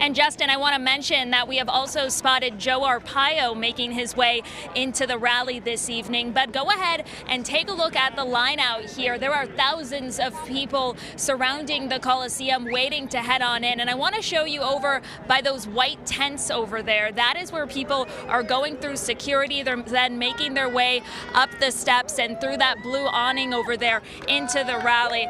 And Justin, I want to mention that we have also spotted Joe Arpaio making his way into the rally this evening. But go ahead and take a look at the line out here. There are thousands of people surrounding the Coliseum waiting to head on in. And I want to show you over by those white tents over there. That is where people are going through security. They're then making their way up the steps and through that blue awning over there into the rally.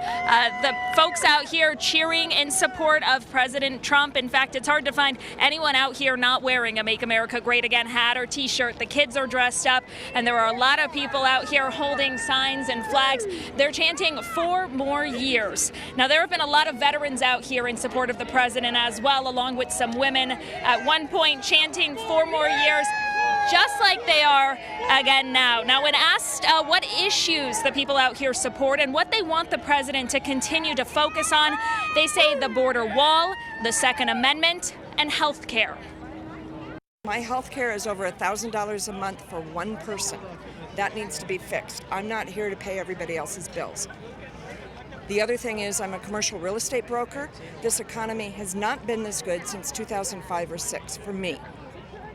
The folks out here cheering in support of President Trump. In fact, it's hard to find anyone out here not wearing a Make America Great Again hat or t-shirt. The kids are dressed up, and there are a lot of people out here holding signs and flags. They're chanting 4 more years. Now, there have been a lot of veterans out here in support of the president as well, along with some women at one point chanting 4 more years, just like they are again now. Now, when asked what issues the people out here support and what they want the president to continue to focus on, they say the border wall, the Second Amendment, and health care. My health care is over $1,000 a month for one person. That needs to be fixed. I'm not here to pay everybody else's bills. The other thing is I'm a commercial real estate broker. This economy has not been this good since 2005 or 6 for me.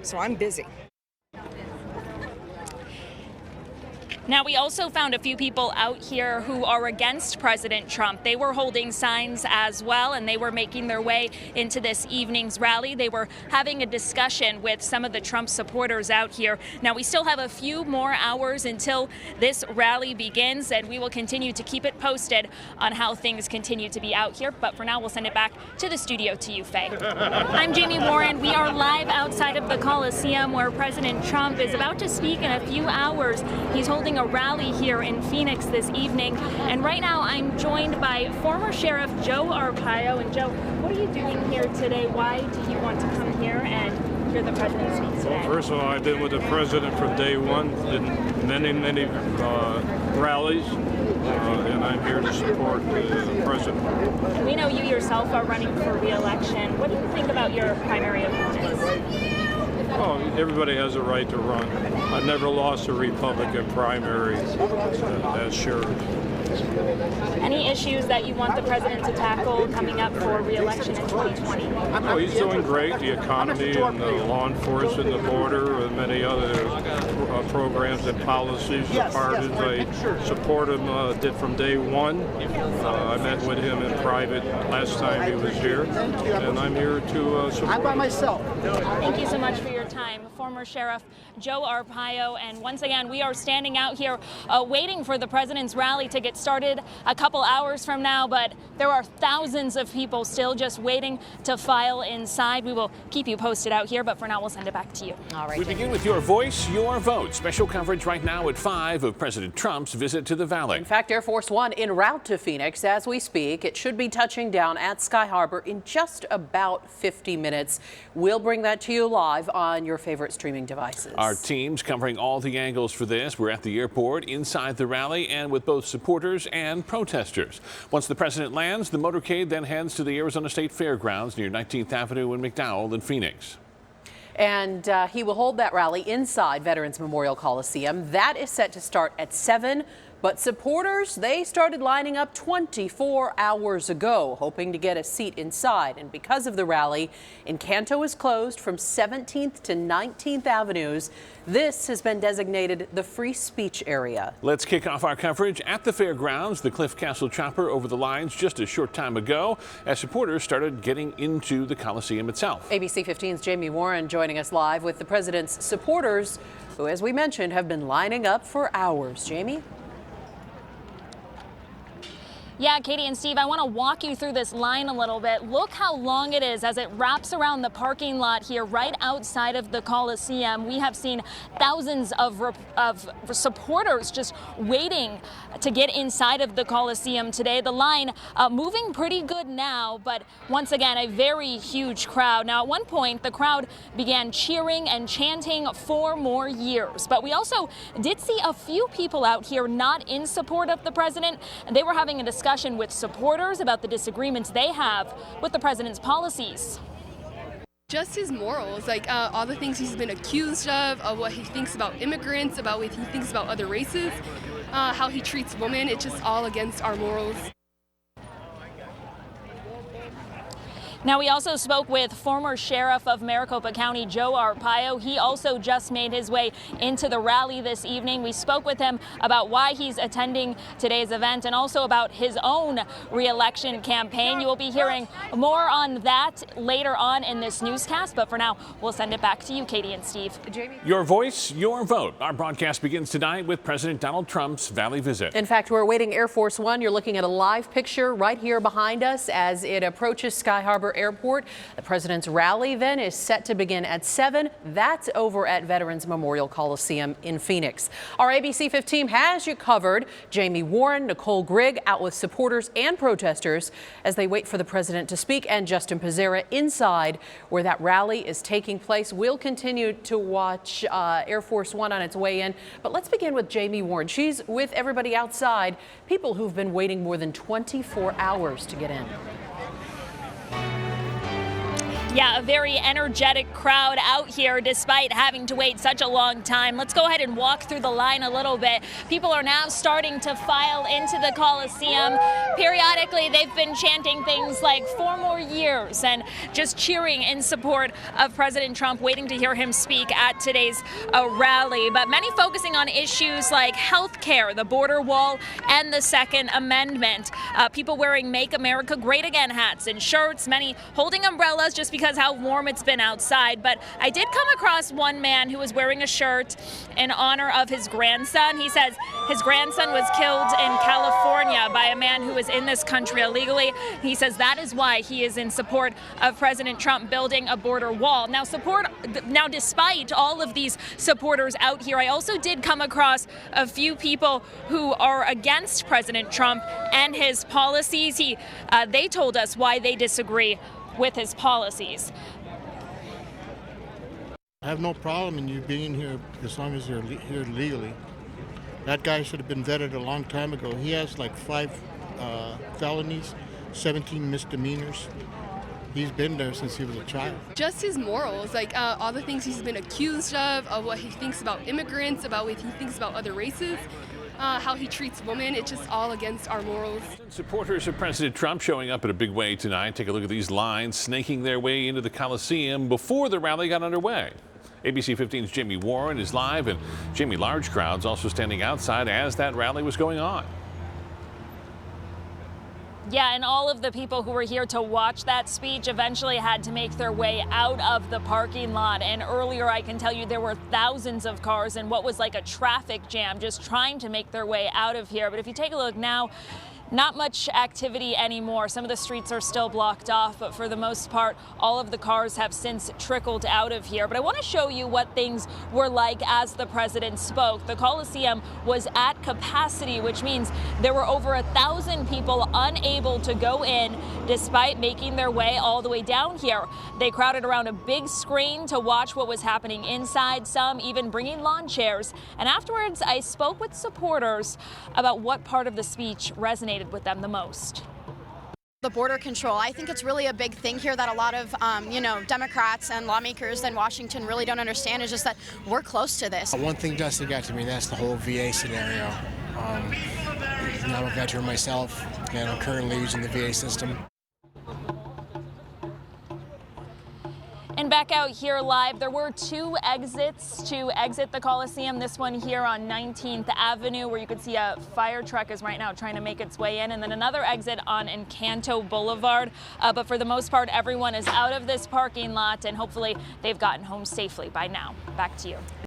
So I'm busy. Now, we also found a few people out here who are against President Trump. They were holding signs as well, and they were making their way into this evening's rally. They were having a discussion with some of the Trump supporters out here. Now, we still have a few more hours until this rally begins, and we will continue to keep it posted on how things continue to be out here. But for now, we'll send it back to the studio to you, Faye. I'm Jamie Warren. We are live outside of the Coliseum where President Trump is about to speak in a few hours. He's holding a rally here in Phoenix this evening, and right now I'm joined by former Sheriff Joe Arpaio. And Joe, what are you doing here today? Why do you want to come here and hear the president speak today? Well, first of all, I've been with the president from day one, in many rallies, and I'm here to support the president. We know you yourself are running for re-election. What do you think about your primary opponents? Oh, everybody has a right to run. I've never lost a Republican primary as sheriff. Any issues that you want the president to tackle coming up for re-election in 2020? Oh, he's doing great. The economy and the law enforcement, the border, and many other programs and policies. The pardons, I support him, did from day one. I met with him in private last time he was here, and I'm here to support I'm by myself. Thank you so much for your time. Former Sheriff Joe Arpaio, and once again, we are standing out here waiting for the president's rally to get started a couple hours from now, but there are thousands of people still just waiting to file inside. We will keep you posted out here, but for now, we'll send it back to you. All right. We begin with your voice, your vote. Special coverage right now at 5 of President Trump's visit to the Valley. In fact, Air Force One en route to Phoenix as we speak. It should be touching down at Sky Harbor in just about 50 minutes. We'll bring that to you live on your favorite streaming devices. Our team's covering all the angles for this. We're at the airport, inside the rally, and with both supporters and protesters. Once the president lands, the motorcade then heads to the Arizona State Fairgrounds near 19th Avenue and McDowell in Phoenix. And he will hold that rally inside Veterans Memorial Coliseum. That is set to start at 7. But supporters, they started lining up 24 hours ago, hoping to get a seat inside. And because of the rally, Encanto is closed from 17th to 19th Avenues. This has been designated the free speech area. Let's kick off our coverage at the fairgrounds. The Cliff Castle chopper over the lines just a short time ago as supporters started getting into the Coliseum itself. ABC 15's Jamie Warren joining us live with the president's supporters, who, as we mentioned, have been lining up for hours. Jamie? Yeah, Katie and Steve, I want to walk you through this line a little bit. Look how long it is as it wraps around the parking lot here right outside of the Coliseum. We have seen thousands of supporters just waiting to get inside of the Coliseum today. The line moving pretty good now, but once again, a very huge crowd. Now, at one point, the crowd began cheering and chanting 4 more years. But we also did see a few people out here not in support of the president, and they were having a discussion with supporters about the disagreements they have with the president's policies. Just his morals, like all the things he's been accused of what he thinks about immigrants, about what he thinks about other races, how he treats women. It's just all against our morals. Now, we also spoke with former Sheriff of Maricopa County, Joe Arpaio. He also just made his way into the rally this evening. We spoke with him about why he's attending today's event and also about his own re-election campaign. You will be hearing more on that later on in this newscast, but for now, we'll send it back to you, Katie and Steve. Jamie? Your voice, your vote. Our broadcast begins tonight with President Donald Trump's Valley visit. In fact, we're awaiting Air Force One. You're looking at a live picture right here behind us as it approaches Sky Harbor Airport. The president's rally then is set to begin at 7. That's over at Veterans Memorial Coliseum in Phoenix. Our ABC 5 team has you covered. Jamie Warren, Nicole Grigg out with supporters and protesters as they wait for the president to speak, and Justin Pizzera inside where that rally is taking place. We'll continue to watch Air Force One on its way in, but let's begin with Jamie Warren. She's with everybody outside, people who've been waiting more than 24 hours to get in. Yeah, a very energetic crowd out here despite having to wait such a long time. Let's go ahead and walk through the line a little bit. People are now starting to file into the Coliseum. Periodically, they've been chanting things like 4 more years and just cheering in support of President Trump, waiting to hear him speak at today's rally. But many focusing on issues like health care, the border wall, and the Second Amendment. People wearing Make America Great Again hats and shirts, many holding umbrellas just because how warm it's been outside. But I did come across one man who was wearing a shirt in honor of his grandson. He says his grandson was killed in California by a man who was in this country illegally. He says that is why he is in support of President Trump building a border wall. Now, despite all of these supporters out here, I also did come across a few people who are against President Trump and his policies. They told us why they disagree with his policies. I have no problem in you being here as long as you're here legally. That guy should have been vetted a long time ago. He has like 5 felonies, 17 misdemeanors. He's been there since he was a child. Just his morals, like all the things he's been accused of what he thinks about immigrants, about what he thinks about other races. How he treats women, it's just all against our morals. Supporters of President Trump showing up in a big way tonight. Take a look at these lines snaking their way into the Coliseum before the rally got underway. ABC 15's Jamie Warren is live, and Jamie, large crowds also standing outside as that rally was going on. Yeah, and all of the people who were here to watch that speech eventually had to make their way out of the parking lot. And earlier, I can tell you, there were thousands of cars in what was like a traffic jam just trying to make their way out of here. But if you take a look now, not much activity anymore. Some of the streets are still blocked off, but for the most part, all of the cars have since trickled out of here. But I want to show you what things were like as the president spoke. The Coliseum was at capacity, which means there were over 1,000 people unable to go in despite making their way all the way down here. They crowded around a big screen to watch what was happening inside, some even bringing lawn chairs. And afterwards, I spoke with supporters about what part of the speech resonated with them the most. The border control, I think it's really a big thing here that a lot of, Democrats and lawmakers in Washington really don't understand, is just that we're close to this. One thing Dusty got to me, that's the whole VA scenario. I'm a veteran myself, and I'm currently using the VA system. And back out here live, there were 2 exits to exit the Coliseum. This one here on 19th Avenue, where you could see a fire truck is right now trying to make its way in, and then another exit on Encanto Boulevard. But for the most part, everyone is out of this parking lot, and hopefully they've gotten home safely by now. Back to you.